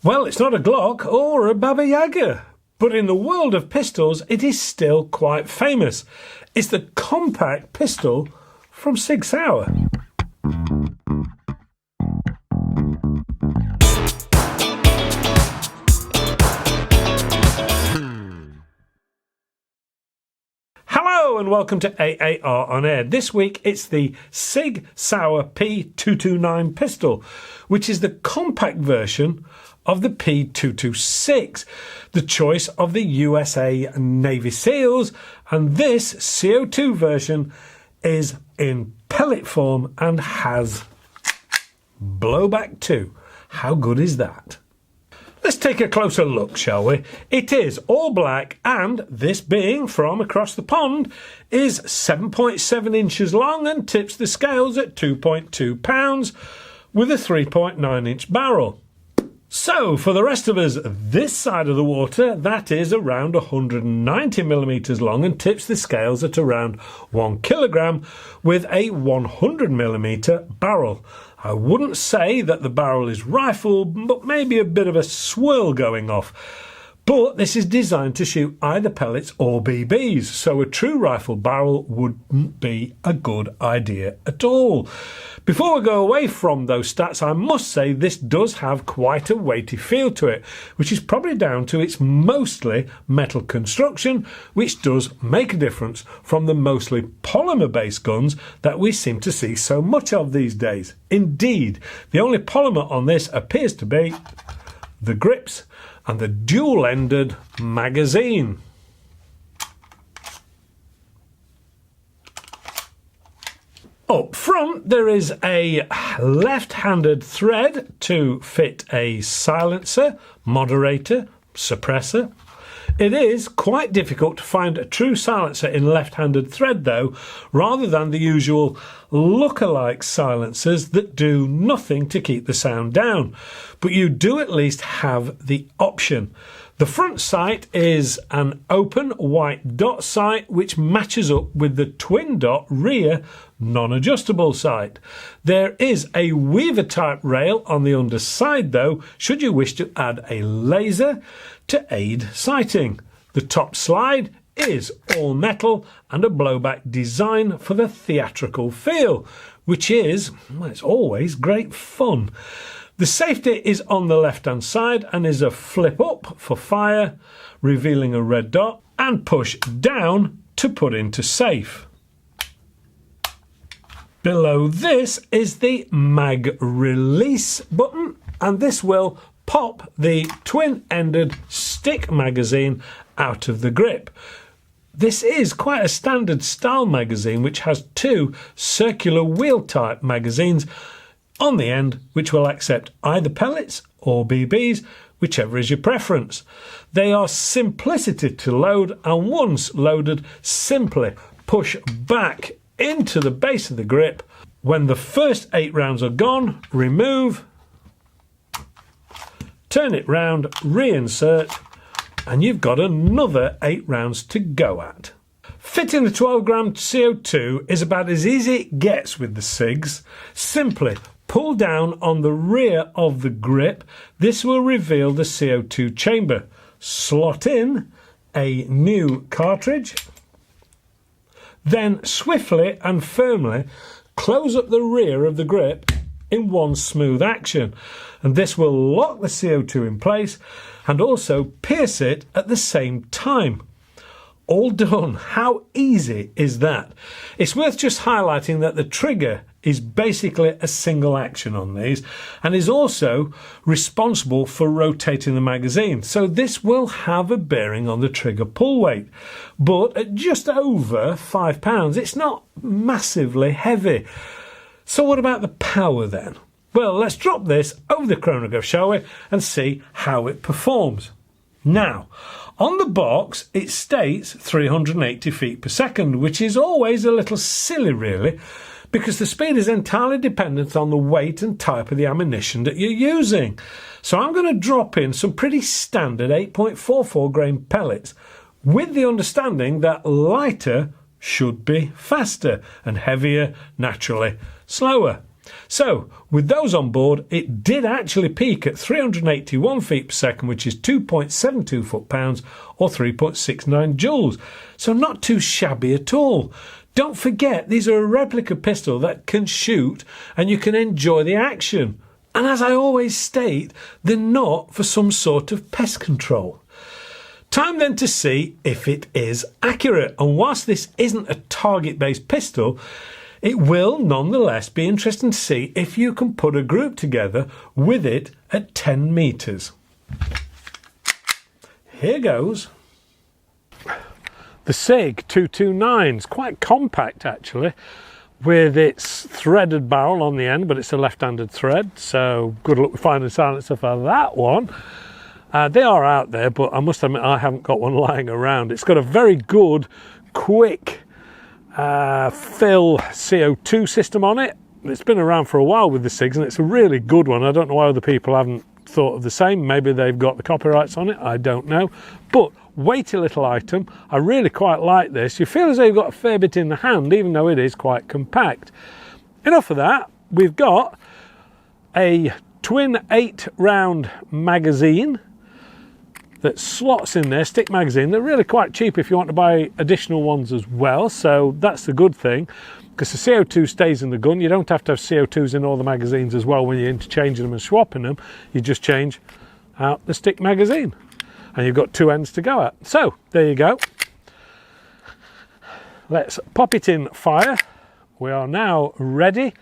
Well, it's not a Glock or a Baba Yaga, but in the world of pistols, it is still quite famous. It's the compact pistol from Sig Sauer. Hello and welcome to AAR on Air. This week it's the Sig Sauer P229 pistol, which is the compact version of the P226, the choice of the USA Navy SEALs, and this CO2 version is in pellet form and has blowback too. How good is that? Let's take a closer look, shall we? It is all black, and this being from across the pond is 7.7 inches long and tips the scales at 2.2 pounds with a 3.9 inch barrel. So for the rest of us this side of the water, that is around 190 millimeters long and tips the scales at around 1 kilogram with a 100 millimeter barrel. I wouldn't say that the barrel is rifle, but maybe a bit of a swirl going off. But this is designed to shoot either pellets or BBs, so a true rifle barrel wouldn't be a good idea at all. Before we go away from those stats, I must say this does have quite a weighty feel to it, which is probably down to its mostly metal construction, which does make a difference from the mostly polymer-based guns that we seem to see so much of these days. Indeed, the only polymer on this appears to be the grips and the dual-ended magazine. Up front there is a left-handed thread to fit a silencer, moderator, suppressor. It is quite difficult to find a true silencer in left-handed thread though, rather than the usual look-alike silencers that do nothing to keep the sound down. But you do at least have the option. The front sight is an open white dot sight which matches up with the twin dot rear non-adjustable sight. There is a Weaver type rail on the underside though, should you wish to add a laser to aid sighting. The top slide is all metal and a blowback design for the theatrical feel, which is, well, it's always great fun. The safety is on the left hand side and is a flip up for fire, revealing a red dot, and push down to put into safe. Below this is the mag release button, and this will pop the twin-ended stick magazine out of the grip. This is quite a standard style magazine which has two circular wheel type magazines on the end which will accept either pellets or BBs, whichever is your preference. They are simplicity to load, and once loaded simply push back into the base of the grip. When the first 8 rounds are gone, remove, turn it round, reinsert, and you've got another 8 rounds to go at. Fitting the 12 gram CO2 is about as easy as it gets with the SIGs. Simply pull down on the rear of the grip. This will reveal the CO2 chamber. Slot in a new cartridge. Then swiftly and firmly close up the rear of the grip in one smooth action, and this will lock the CO2 in place and also pierce it at the same time. All done. How easy is that? It's worth just highlighting that the trigger is basically a single action on these and is also responsible for rotating the magazine, so this will have a bearing on the trigger pull weight. But at just over 5 pounds, it's not massively heavy. So what about the power then? Well, let's drop this over the chronograph, shall we, and see how it performs. Now, on the box it states 380 feet per second, which is always a little silly really, because the speed is entirely dependent on the weight and type of the ammunition that you're using. So I'm going to drop in some pretty standard 8.44 grain pellets, with the understanding that lighter should be faster and heavier naturally slower. So, with those on board, it did actually peak at 381 feet per second, which is 2.72 foot-pounds or 3.69 joules. So not too shabby at all. Don't forget, these are a replica pistol that can shoot and you can enjoy the action. And as I always state, they're not for some sort of pest control. Time then to see if it is accurate. And whilst this isn't a target-based pistol, it will nonetheless be interesting to see if you can put a group together with it at 10 metres. Here goes. The Sig 229 is quite compact actually, with its threaded barrel on the end, but it's a left-handed thread, so good luck with finding a silencer for that one. They are out there, but I must admit I haven't got one lying around. It's got a very good, quick fill CO2 system on it. It's been around for a while with the Sigs, and it's a really good one. I don't know why other people haven't thought of the same. Maybe they've got the copyrights on it, I don't know. But weighty little item. I really quite like this. You feel as though you've got a fair bit in the hand, even though it is quite compact. Enough of that. We've got a twin 8-round magazine that slots in there, stick magazine. They're really quite cheap if you want to buy additional ones as well, so that's the good thing, because the CO2 stays in the gun. You don't have to have CO2s in all the magazines as well when you're interchanging them and swapping them. You just change out the stick magazine and you've got two ends to go at. So there you go. Let's pop it in fire. We are now ready.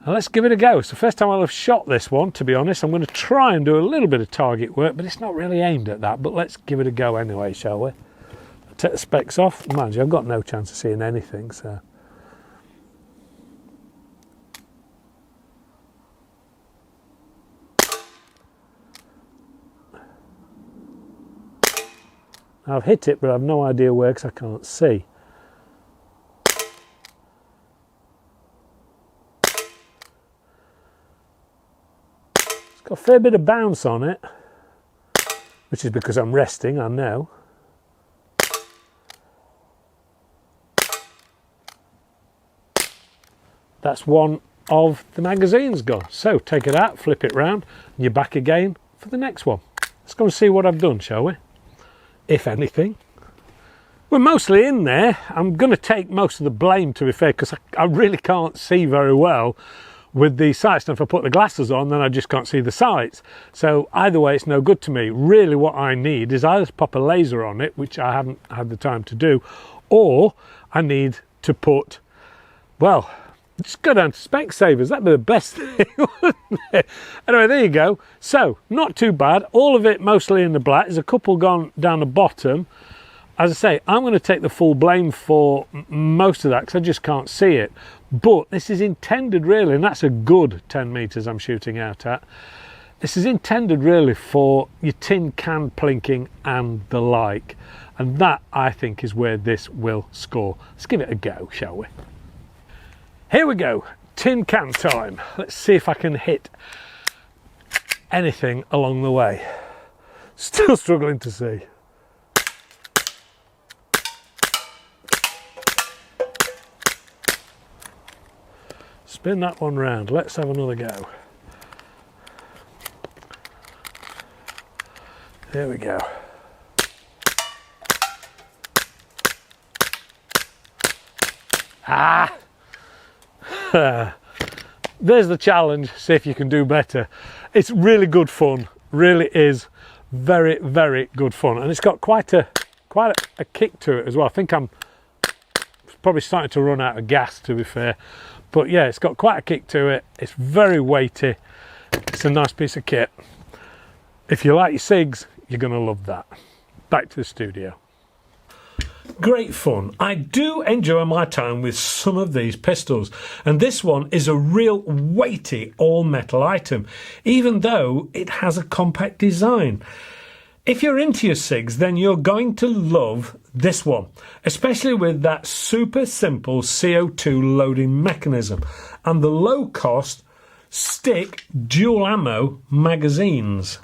And let's give it a go. It's the first time I'll have shot this one, to be honest. I'm going to try and do a little bit of target work, but it's not really aimed at that. But let's give it a go anyway, shall we? Take the specs off. Mind you, I've got no chance of seeing anything, so. I've hit it, but I've no idea where because I can't see. Got a fair bit of bounce on it, which is because I'm resting, I know. That's one of the magazines gone. So take it out, flip it round, and you're back again for the next one. Let's go and see what I've done, shall we? If anything. We're mostly in there. I'm going to take most of the blame, to be fair, because I really can't see very well with the sights. And if I put the glasses on, then I just can't see the sights. So either way, it's no good to me. Really what I need is either to pop a laser on it, which I haven't had the time to do, or I need to put, well, just go down to Specsavers. That'd be the best thing, wouldn't it? Anyway, there you go. So, not too bad. All of it mostly in the black. There's a couple gone down the bottom. As I say, I'm going to take the full blame for most of that because I just can't see it. But this is intended really, and that's a good 10 metres I'm shooting out at. This is intended really for your tin can plinking and the like. And that, I think, is where this will score. Let's give it a go, shall we? Here we go, tin can time. Let's see if I can hit anything along the way. Still struggling to see. Spin that one round. Let's have another go. There we go. Ah! There's the challenge. See if you can do better. It's really good fun. Really is very, very good fun, and it's got quite a kick to it as well. I think I'm probably starting to run out of gas, to be fair, but yeah, it's got quite a kick to it. It's very weighty. It's a nice piece of kit. If you like your Sigs, you're going to love that. Back to the studio. Great fun. I do enjoy my time with some of these pistols, and this one is a real weighty all-metal item, even though it has a compact design. If you're into your Sigs, then you're going to love this one, especially with that super simple CO2 loading mechanism and the low-cost stick dual ammo magazines.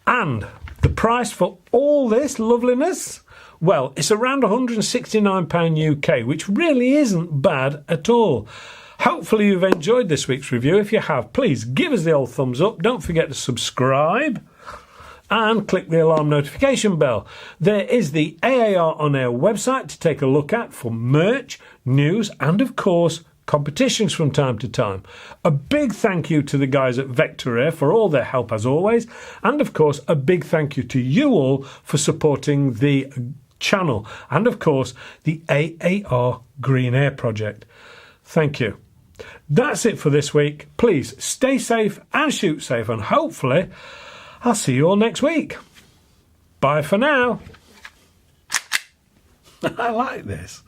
And the price for all this loveliness? Well, it's around £169 UK, which really isn't bad at all. Hopefully you've enjoyed this week's review. If you have, please give us the old thumbs up. Don't forget to subscribe and click the alarm notification bell. There is the AAR On Air website to take a look at for merch, news, and of course, competitions from time to time. A big thank you to the guys at Vector Air for all their help as always, and of course a big thank you to you all for supporting the channel and of course the AAR Green Air project. Thank you. That's it for this week. Please stay safe and shoot safe, and hopefully I'll see you all next week. Bye for now. I like this.